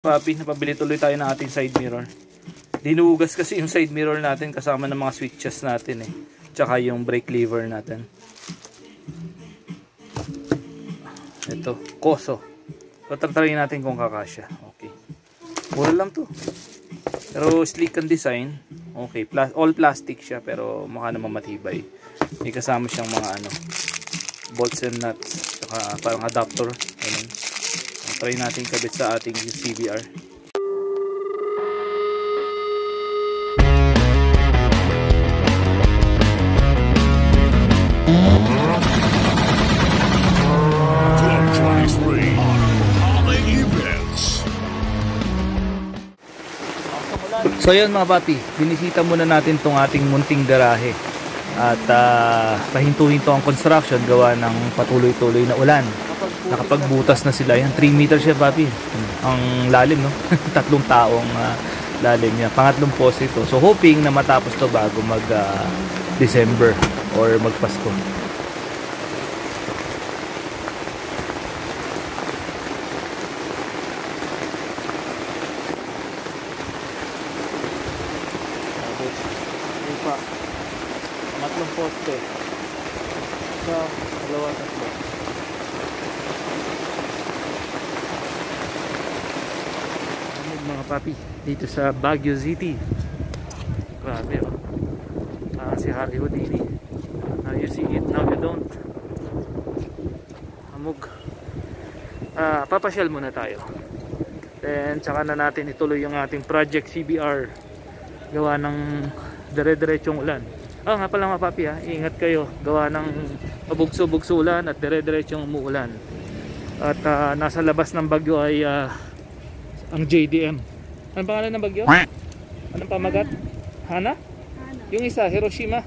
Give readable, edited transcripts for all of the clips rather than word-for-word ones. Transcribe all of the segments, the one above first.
Papi, napabili tuloy tayo ng ating side mirror. Dinugas kasi yung side mirror natin kasama ng mga switches natin eh. Tsaka yung brake lever natin. Ito, Koso. Tatrayin natin kung kakasya. Okay. Mura lang to. Pero sleek ang design. Okay, all plastic siya pero mukha naman matibay. May kasama siyang mga bolts and nuts. Tsaka parang adapter. Ganun. Try natin kabit sa ating CBR. So yun mga papi, binisita muna natin tong ating munting garahe. At pahinto-hinto ang construction gawa ng patuloy-tuloy na ulan. Nakapagbutas na sila. Yan, 3 meters siya papi. Ang lalim, no? 3 taong lalim niya. Pangatlong post ito. So hoping na matapos to bago mag December or magpasko. Pangatlong poste. So, dalawa, tatlo. Mga papi dito sa Baguio City. Grabe oh. Si Harry Houdini. Now you see it, now you don't. Hamog. Papasyal muna tayo. Then tsaka na natin ituloy yung ating project CBR. Gawa ng dire-diretsong ulan. Nga pala mga papi ingat kayo. Gawa ng pabugso-bugso ulan at dire-diretsong umuulan. At nasa labas ng bagyo ay ang JDM. Anong pangalan ng bagyo? Anong pamagat? Hana? Yung isa, Hiroshima.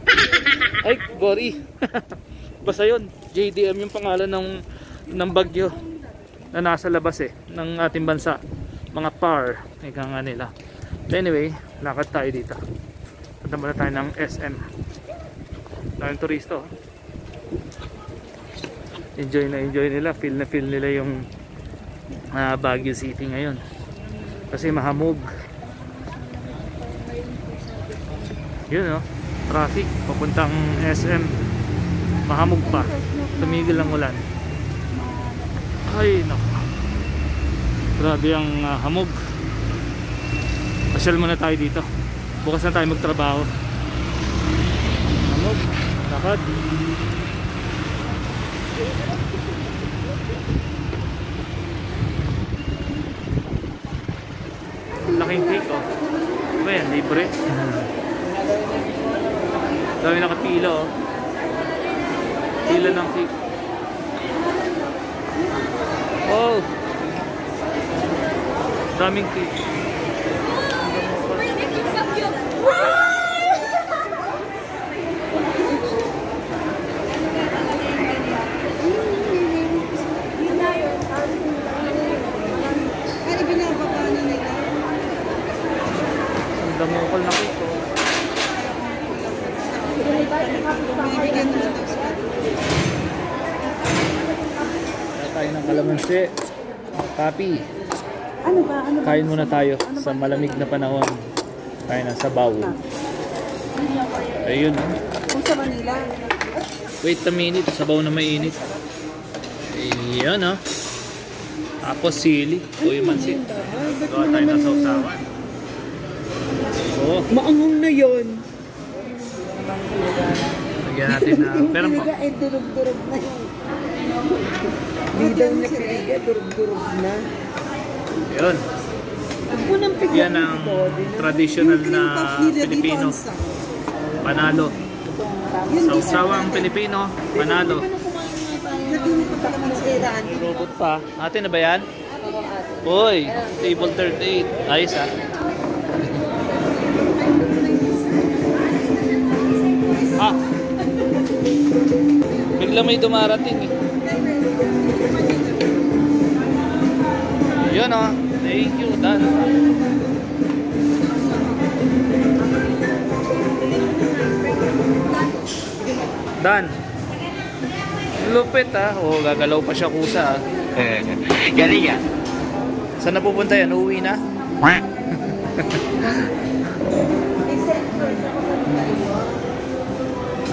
Ay, Gori. Basta yun, JDM yung pangalan ng bagyo na nasa labas ng ating bansa. Mga PAR, ika nga nila. But anyway, lakad tayo dito. Punta muna tayo ng SM. Daming turisto. Enjoy na enjoy nila. Feel na feel nila yung Baguio City ngayon. Kasi mahamog. Yun traffic papuntang SM. Mahamog pa. Tumigil ang ulan. Ay naku. Grabe ang hamog. Pasyal muna tayo dito. Bukas na tayo magtrabaho. Hamog. Lakad. Laking cake ba yan? Libre. Dami nakapila pila ng cake. Oh, daming cake. Damokal na cake tayo ng kalamansi. Papi, kain muna tayo sa malamig na panahon. Tayo ng sabaw. Ayun kung sa Manila. Wait a minute, sabaw na mainit. Ayan tapos sili o yung mansit. Gawa tayo ng sausawan. Maanghang na yun. Lagyan natin na pero durug-durug na yun. Hindi daw niya piliga, durug-durug na. Yun. Yan ang traditional na Pilipino. Panalo. Sausawang Pilipino, panalo. May robot pa. Atin na ba yan? Uy, table 38. Ayos bigla may dumarating yun thank you Dan. Dan lupit gagalaw pa siya kusa Galing Saan na pupunta yan? Uuwi na?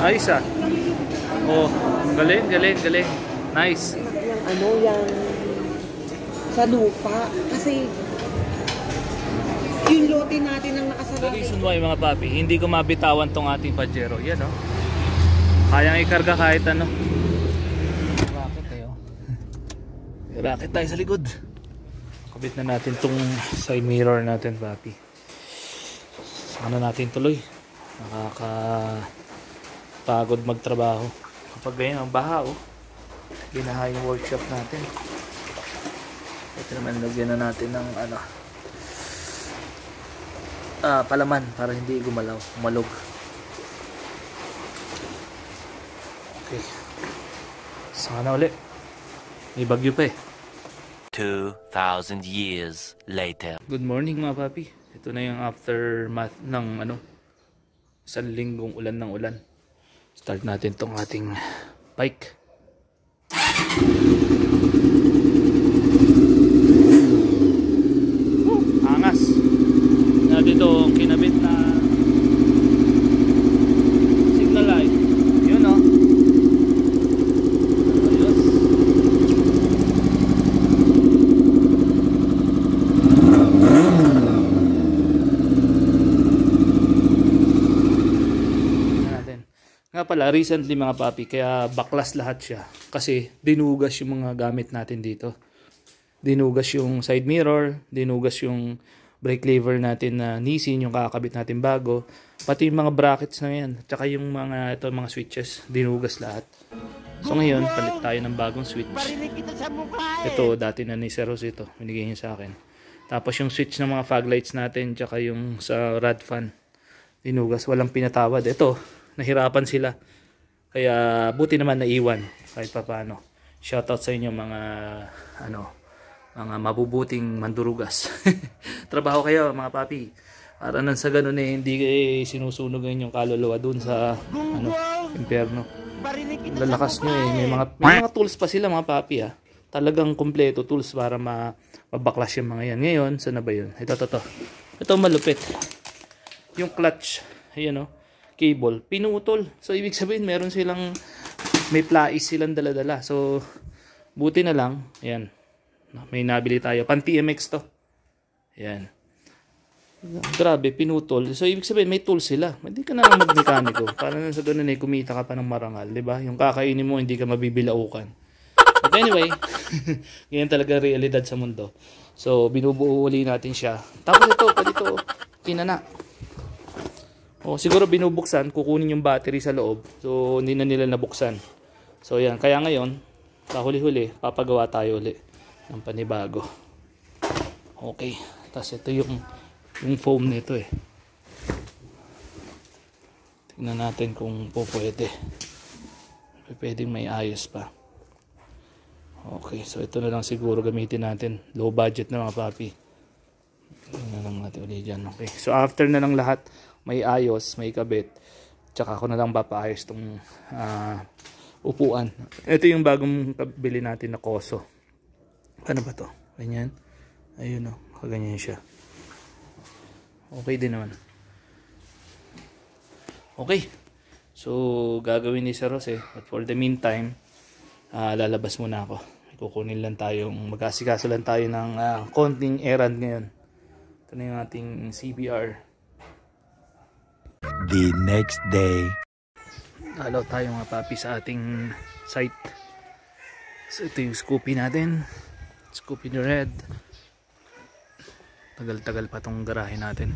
Ayos ah. Oh, galing, galing, galing. Nice. Yung ano, yung sa lupa. Kasi yung lote natin ang The nakasarap. reason why mga papi, hindi ko mabitawan tong ating Pajero. Yan oh. Kayang ikarga kahit ano. Rocket tayo. Rocket tayo sa likod. Kabit na natin tong side mirror natin papi. Sana natin tuloy. Nakakapagod magtrabaho. Kapag ganyan ang baha oh. Binaha yung workshop natin. Ito naman lagyan na natin ng ano. Palaman para hindi gumalaw, malog. Okay. Sana ulit. May bagyo pa eh. 2,000 years later. Good morning mga papi. Ito na yung aftermath ng ano, isang linggong ulan ng ulan. Start natin tong ating bike. Angas. Dito ang kinabit na signal light. Yun o. Ayos. Natin. Nga pala, recently mga papi, kaya baklas lahat siya. Kasi dinugas yung mga gamit natin dito. Dinugas yung side mirror, dinugas yung brake lever natin na Nissin, yung kakabit natin bago, pati yung mga brackets na yan, tsaka yung mga switches, dinugas lahat. So ngayon, palit tayo ng bagong switch. Ito, dati na ni Seros ito, binigay niya sa akin. Tapos yung switch ng mga fog lights natin, tsaka yung sa rad fan, dinugas, walang pinatawad. Ito, nahirapan sila. Kaya buti naman naiwan, kahit pa paano. Shoutout sa inyo mga mga mabubuting mandurugas. Trabaho kayo mga papi. Para nang sa ganun eh, hindi sinusunugan yung kaluluwa dun sa impyerno. Lalakas nyo eh. May mga tools pa sila mga papi ah. Talagang kompleto tools para mabaklas yung mga yan. Ngayon, saan na ba yun? Ito. Ito malupit. Yung clutch, ayan o, cable, pinutol. So ibig sabihin may plais silang dala-dala. So buti na lang, ayan. May nabili tayo. Pan TMX to. Ayan. Grabe, pinutol. So, ibig sabihin, may tools sila. Hindi ka na lang magmekaniko. Para na sa ganun eh, kumita ka pa ng marangal. Diba? Yung kakainin mo, hindi ka mabibilaukan. But anyway, ganyan talaga realidad sa mundo. So, binubuo uli natin siya. Tapos ito, kinana. O, siguro binubuksan, kukunin yung battery sa loob. So, hindi na nila nabuksan. So, yan. Kaya ngayon, kahuli-huli, papagawa tayo uli ng panibago. Okay. Tapos ito yung foam nito eh. Tingnan natin kung pwede. Pwedeng may ayos pa. Okay. So ito na lang siguro gamitin natin. Low budget na mga papi. Tingnan lang natin ulit dyan. Okay. So after na lang lahat, may ayos, may kabit. Tsaka ako na lang papaayos tong upuan. Ito yung bagong kabili natin na Koso. Ano ba to? Ganyan. Ayun o. Kaganyan siya. Okay din naman. Okay. So, gagawin ni Sir Jose. But for the meantime, lalabas muna ako. Kukunin lang mag-asikaso lang tayo ng konting errand ngayon. Ito na yung ating CBR. The next day. Dalaw tayo mga papi sa ating site. So, ito yung Scoopy natin. Scoopy the red. Tagal-tagal pa tong garahe natin.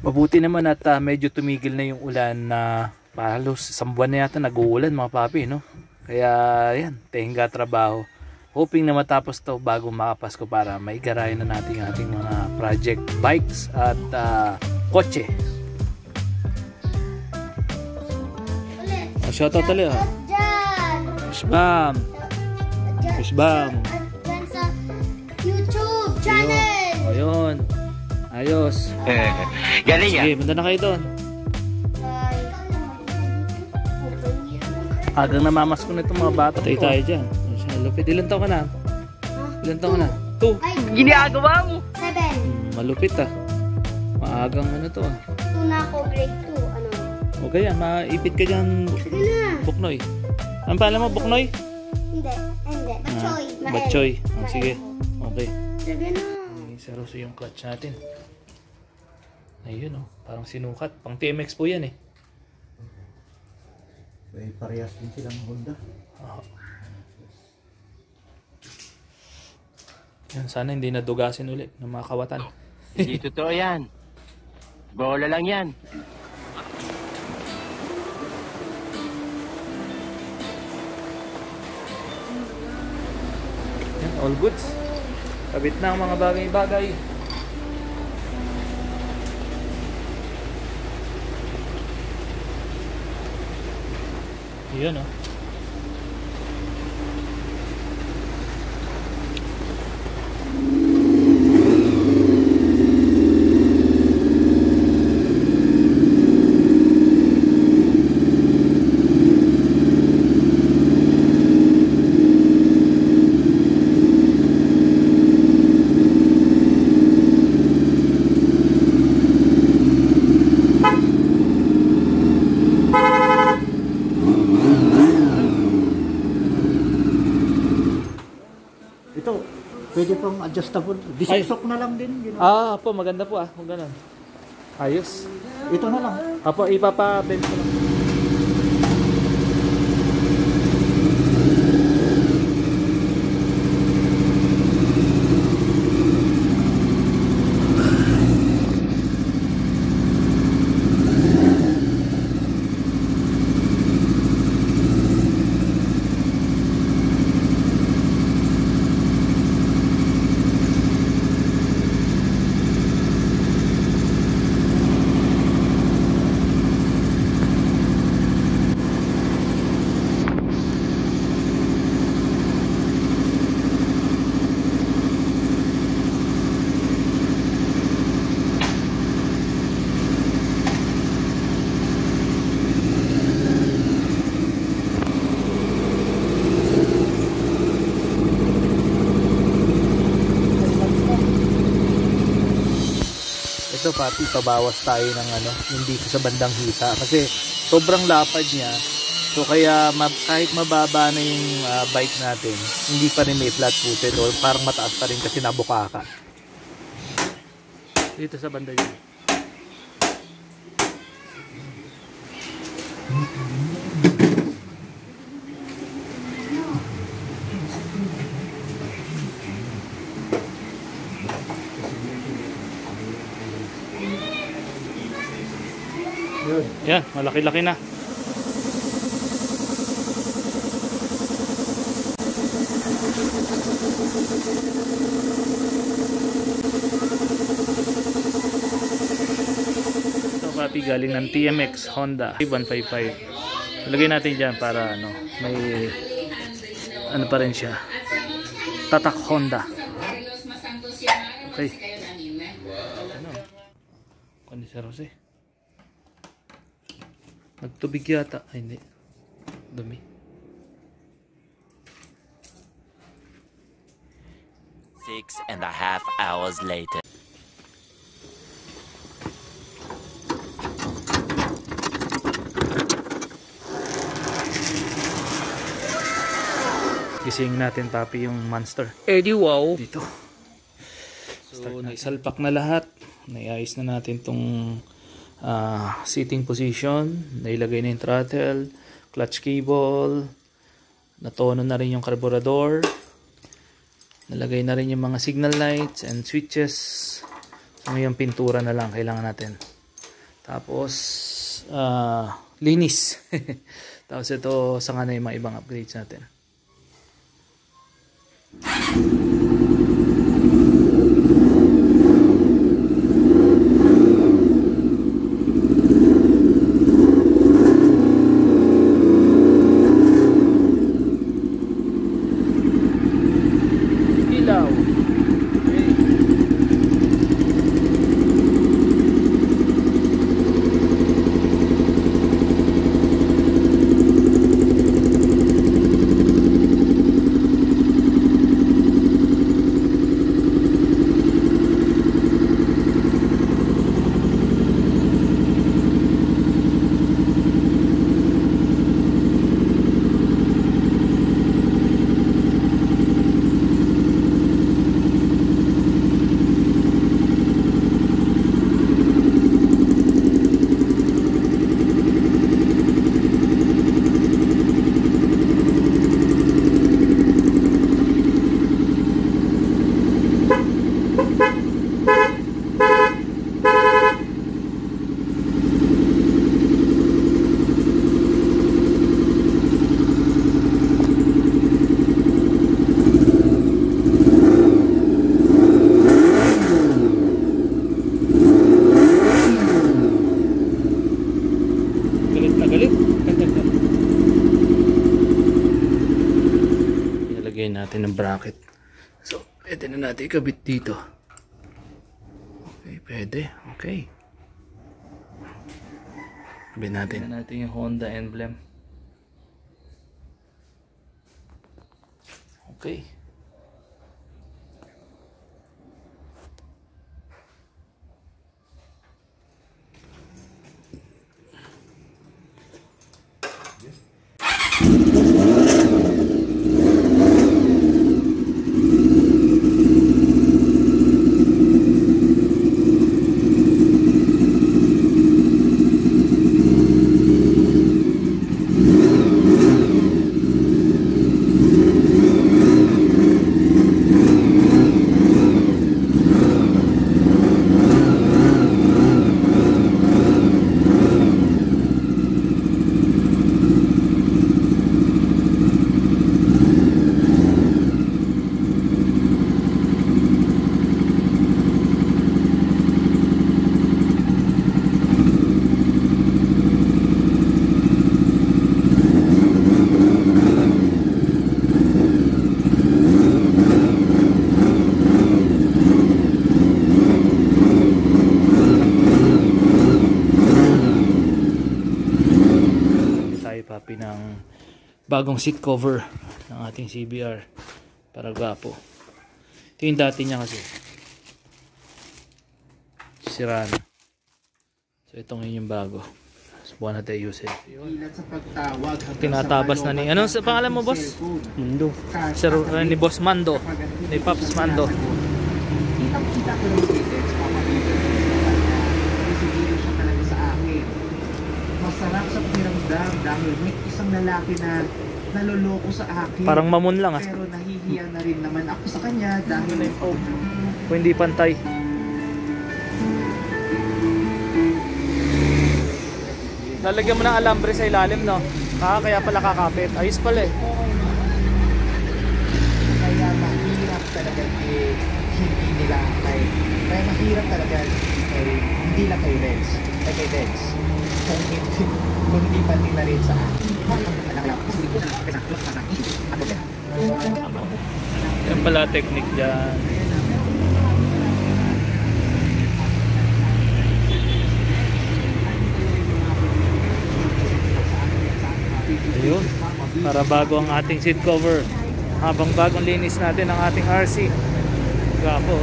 Mabuti naman at medyo tumigil na yung ulan na halos isang buwan na yata nag-uulan mga papi, no? Kaya yan, tenga trabaho. Hoping na matapos to bago makapasko para may garahe na natin ating mga project bikes at kotse. Shoutout tayo. Pushbam. Pushbam. YouTube channel. Ayun. Ayos. Galing yan. Sige, punta na kayo doon. Agang namamas ko na itong mga bata. Tayo tayo dyan. Lupit. Ilan taon ka na? Ilan taon ka na? 2. Ay, Ginagawa mo! 7. Malupit ah. Maagang ano to ah. 2 na ako, grade 2. Ano? Okay yan, maipit ka dyan, Sige na. Buknoy. Ang pala mo, Buknoy? Hindi. Hindi. Batchoy. Batchoy. Oh, sige. Okay. Sige na. Saroso yung clutch natin. Ayun oh, parang sinukat. Pang TMX po yan eh. May parehas din silang Honda. Oh. Yan, sana hindi nadugasin ulit ng mga kawatan. Hindi totoo yan. Bola lang yan. Yan, all goods. Kabit na ang mga bagay-bagay. Yun oh. Ito, pwede pong adjustable. Disok na lang din. You know? Ah, po, maganda po ah. Kung ganun. Ayos. Ito na lang. Apo, ipapa-bend ko lang. Ito pati, pabawas tayo ng ano, hindi sa bandang hita kasi sobrang lapad niya. So kaya kahit mababa na yung bike natin, hindi pa rin may flat footed o parang mataas pa rin kasi nabukaka. Dito sa banda niya. Yan, malaki-laki na. Ito pati galing ng TMX Honda 155. Lagay natin dyan para ano, may ano pa rin siya. Tatak Honda. Okay. Ano? Kondisar Jose. Nagtubig yata. Ay, hindi. Dumi. Six and a half hours later. Gising natin papi yung monster. Eddie wow. Dito. So, naisalpak na lahat. Naiayos na natin tong seating position, nailagay na yung throttle, clutch cable, natono na rin yung carburetor, nalagay na rin yung mga signal lights and switches. So ngayon pintura na lang kailangan natin. Tapos linis. Tapos ito saka na yung mga ibang upgrades natin. natin ng bracket. So, pwede na natin ikabit dito. Okay, pwede. Okay. Kabit natin yung Honda emblem. Okay. Papi ng bagong seat cover ng ating CBR para gwapo. Ito yung dati niya kasi sira na. So itong yung bago. Subukan natin ayusin. Tinatabas na ni, anong pangalan mo, boss? Mando. Sir, ni Boss Mando, ni Pops Mando. Kitang-kita ko ng tickets, siya talaga sa akin. Masarap sa pakiramdam dahil may isang lalaki na naloloko sa akin. Parang mamon lang Pero nahihiya na rin naman ako sa kanya dahil kung hindi pantay. Lalagyan mo ng alambre sa ilalim, no? Kaya pala kakapit. Ayos pala eh. Kaya mahirap talaga hindi nila kaya mahirap talaga hindi lang kay Reds. Kay Reds. Kung hindi pati na rin sa akin. Yan pala technique dyan. Ayun, para bago ang ating seat cover. Habang bagong linis natin ang ating RC. Gapo.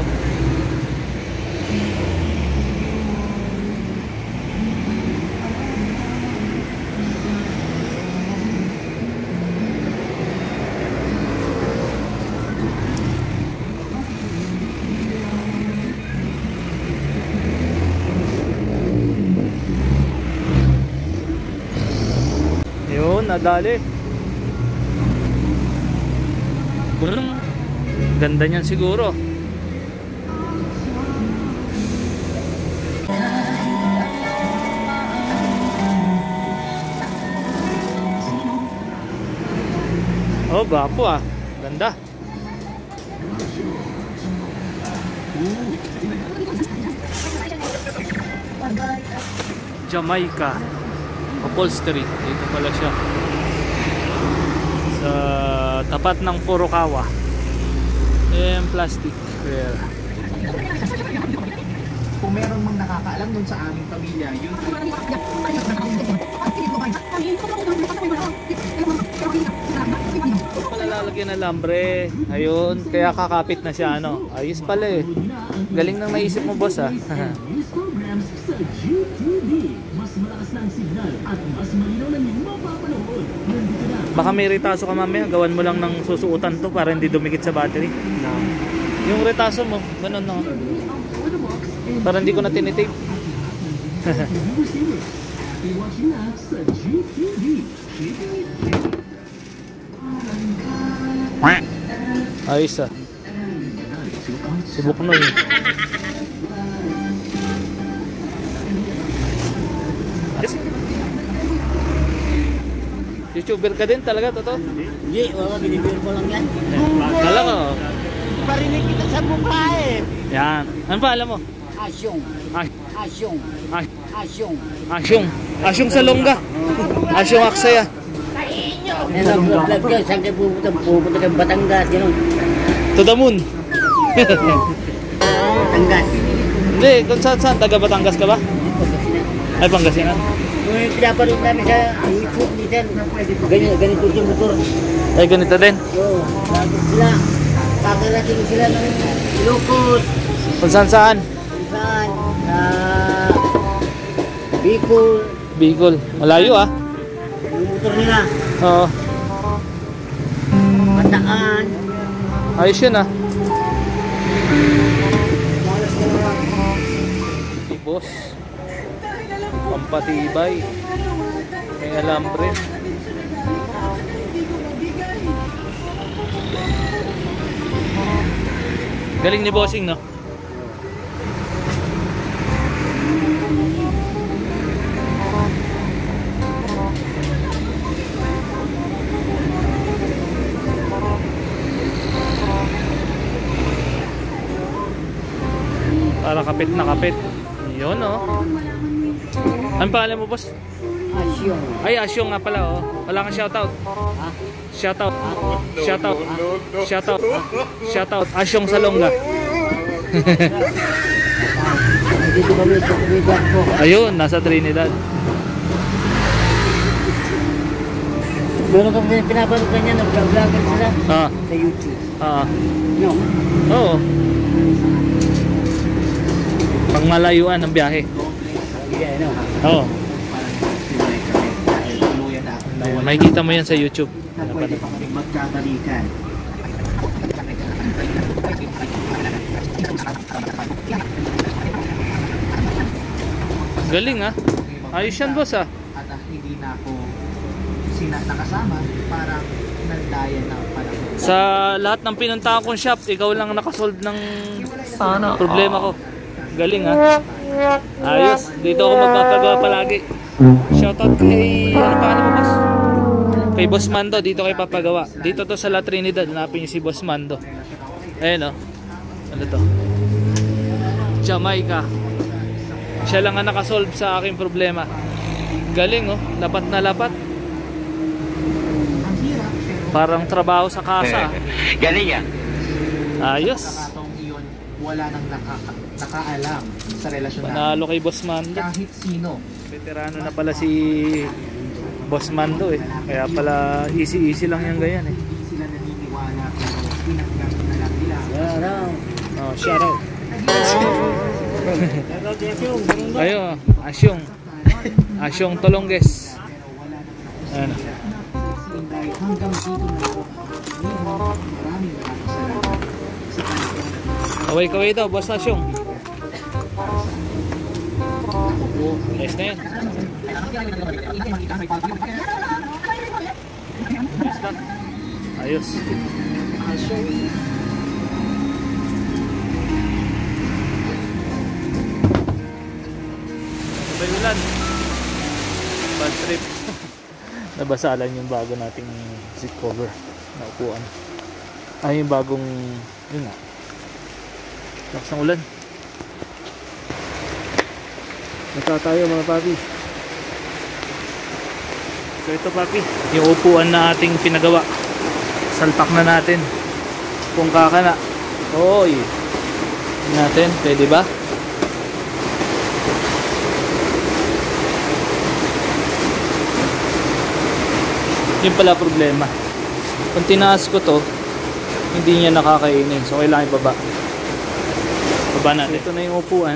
Nadali. Ganda niyan siguro. Oh, gapo ah. Ganda. Jamaica upholstery. Dito pala siya sa tapat ng Furukawa. Plastic well. Kung meron mang nakakaalam dun sa aming pamilya, yun pala lalagyan ng lambre. Ayun, kaya kakapit na siya, ano. Ayos pala eh. Galing nang naisip mo, boss ah. Baka may retaso ka mamaya, gawan mo lang ng susuotan to para hindi dumikit sa battery. No. Yung retaso mo, ganun no. Para hindi ko na tinitape. Ayos ah. Subok na yun. YouTuber ka din talaga, totoo? Hindi, binibigyan ko lang yan. Kala ko. Parinig kita sa mukha eh. Yan. Ano pa alam mo? Asyong. Asyong. Asyong. Asyong. Asyong sa longga. Asyong aksaya. Nag-vlog ka, saan kayo pupunta? Pupunta kayo Batangas, gano'n. To the moon. Batangas. Hindi, kung saan? Taga Batangas ka ba? Pagkasinan. Ay, Pangasinan. Kung pinapanood namin sa YouTube, minsan, ganito yung motor. Ay, ganito din. Oo, bakit sila? Kakarating sila ng Ilocos. Kung saan? Kung saan? Sa Bicol. Bicol. Malayo ah. Yung motor nila. Oo. Bataan. Ayos yun ah. Boss. Pampatibay. May alambre. Galing ni bossing, no? Para kapit na kapit. Yun, oh. Ano pangalan mo, boss? Asyong. Ay, Asyong nga pala, oh. Wala kang shoutout. Ha? Shoutout. Shoutout. Shoutout. Shoutout. Asyong Salonga. Dito kami sa Trinidad po. Ayun, nasa Trinidad. Meron kami pinapanood kanya, nag-vlogger sila Ah, sa YouTube. ah. No? Oo. Pangmalayuan ang biyahe. Yeah, no? Oo. Tuluyan na akong nawala. Makikita mo yan sa YouTube. Na pwede pa kami magkabalikan. Galing ah. Ayos yan, boss ah. At hindi na ako nakasama, parang nandayan na panahon. Sa lahat ng pinuntahan kong shop, ikaw lang nakasolve ng problema ko. Galing ah. Ayos. Dito ako magpapagawa palagi. Shoutout kay, ano pangalan mo, boss? Kay Boss Mando, dito kay papagawa. Dito to sa La Trinidad, hanapin niyo si Boss Mando. Ayun oh. Ano to? Jamaica. Siya lang ang nakasolve sa aking problema. Galing oh, lapat na lapat. Parang trabaho sa kasa. Galing yan. Ayos. Pagkakataong iyon, wala nang nakaalam sa relasyon Panalo kay Boss Mando. kahit sino. Veterano na pala si Boss Mando eh. Kaya pala easy lang yung ganyan eh. Sila naniniwala pero pinagkat na lang nila. Oh, shout out. Ayun, Asyong. Asyong Tolongges. Ayan. Hanggang dito na po. Maraming salamat sa kanya. Kaway-kaway daw, Boss Asyong. Nice na yan. Ayos. Sabay ulan. Bad trip. Nabasalan yung bago nating seat cover na upuan. Ay, yung bagong, yun nga, lakas ng ulan. Nasa tayo mga papi. So ito papi, yung upuan na ating pinagawa. Salpak na natin. Kung kaka na. Oy. Natin, pwede ba? Yun pala problema. Kung tinaas ko to, hindi niya nakakainin. So kailangan ibaba. Baba natin. Ito na yung upuan.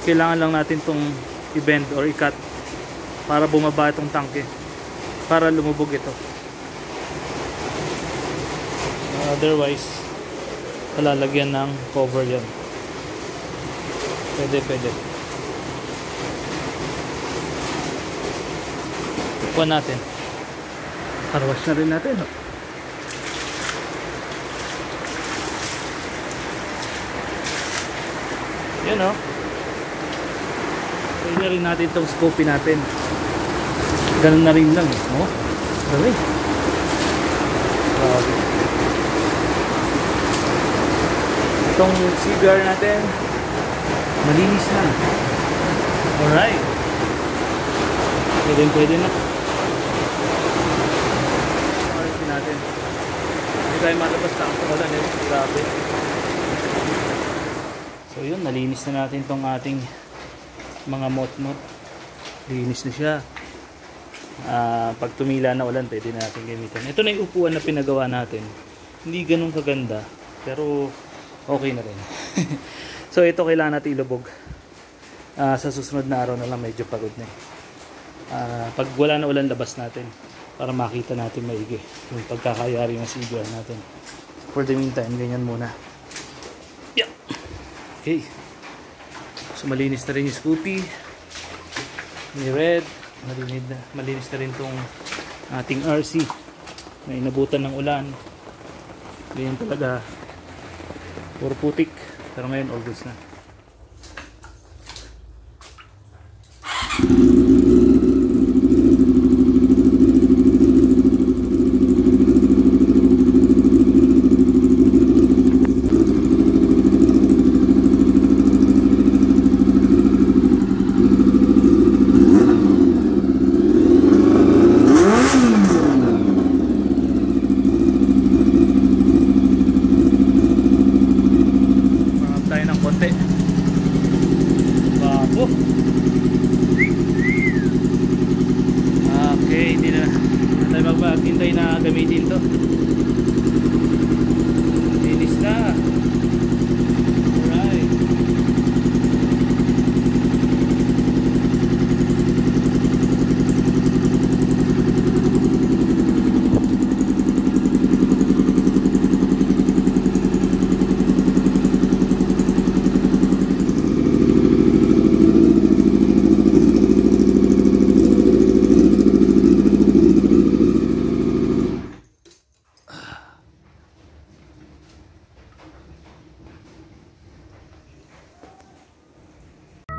Kailangan lang natin tong i-bend or i-cut para bumaba itong tangke. Para lumubog ito. Otherwise, palalagyan ng cover yan. Pwede. Upuan natin. Carwash na rin natin. Yan o. Pwede rin natin itong scope natin. Ganun na rin lang. Oh, dali. Grabe. Itong CBR natin, malinis na. Alright. Pwede na. natin. Hindi tayo malabas na ang ulan eh. Grabe. So yun, nalinis na natin tong ating mga mot-mot. Linis na siya. Pag tumila na ulan, pwede na natin gamitin. Ito na yung upuan na pinagawa natin. Hindi ganun kaganda, pero okay na rin. So ito kailangan natin ilubog. Sa susunod na araw na lang, medyo pagod na eh. Pag wala na ulan, labas natin para makita natin maigi yung pagkakayari ng CBR natin. For the meantime, ganyan muna. Yeah. Okay. So malinis na rin yung Scoopy ni Red. Malinis na rin tong ating RC na inabutan ng ulan. Ganyan talaga, puro putik, pero ngayon all goods na. Maghintay na gamitin to. Linis na. Alright.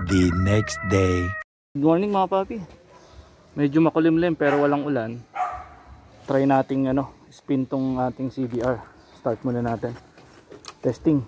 The next day. Good morning mga papi. Medyo makulimlim pero walang ulan. Try nating spin tong ating CBR. Start muna natin. Testing.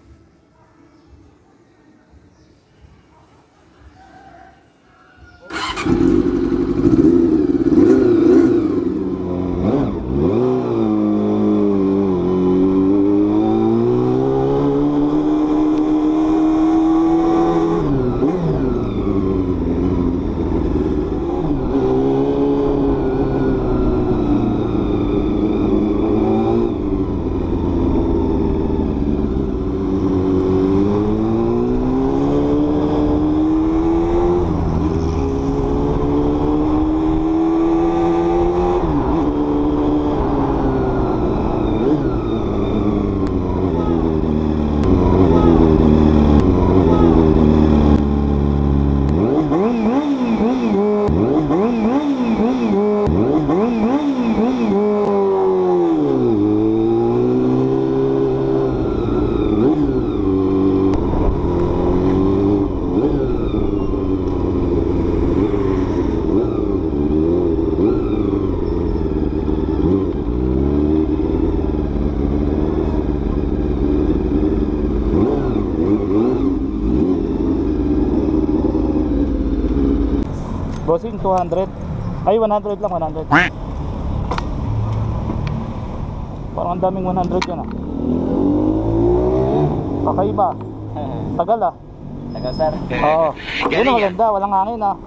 Bossing 200. Ay 100 lang, 100. Parang ang daming 100 yan ah. Kakaiba. Tagal ah. Tagal sir. Oo. Yun ang maganda, walang hangin ah.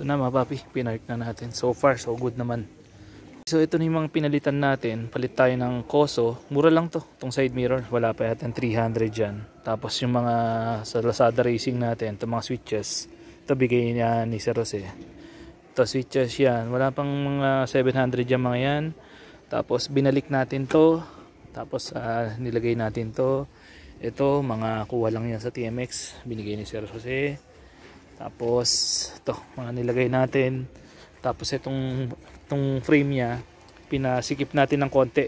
na mga papi, pinark na natin. So far so good naman. So ito na yung mga pinalitan natin. Palit tayo ng Koso. Mura lang to, itong side mirror. Wala pa yata 300 dyan. Tapos yung mga sa Lazada Racing natin, itong mga switches, ito bigay niya ni Sir Jose. Ito switches yan. Wala pang mga 700 yan mga yan. Tapos binalik natin to. Tapos nilagay natin to. Ito mga kuha lang yan sa TMX. Binigay ni Sir Jose. Tapos ito mga nilagay natin. Tapos itong frame niya, pinasikip natin ng konti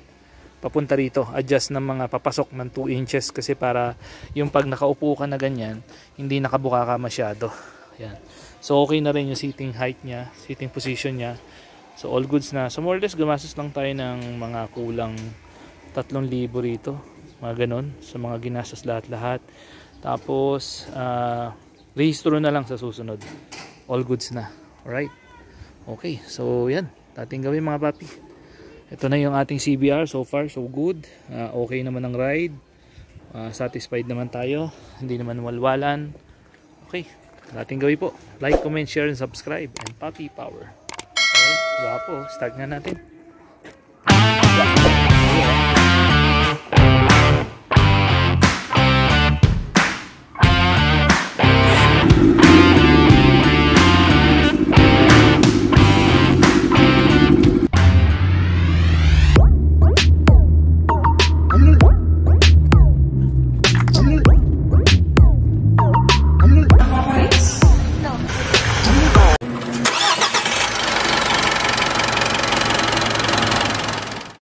papunta rito, adjust ng mga papasok ng 2 inches kasi para yung pag nakaupo ka na ganyan, hindi nakabuka ka masyado. Yan. So okay na rin yung sitting height niya, sitting position niya. So all goods na. So more or less gumastos lang tayo ng mga kulang 3,000 rito, mga ganon, sa mga ginastos lahat-lahat. Tapos rehistro na lang sa susunod. All goods na. Alright. Okay, so yan. Ating gawin mga papi. Ito na yung ating CBR. So far, so good. Okay naman ang ride. Satisfied naman tayo. Hindi naman walwalan. Okay, ating gawin po. Like, comment, share, and subscribe. And Papi Power. Okay, po. Start na natin.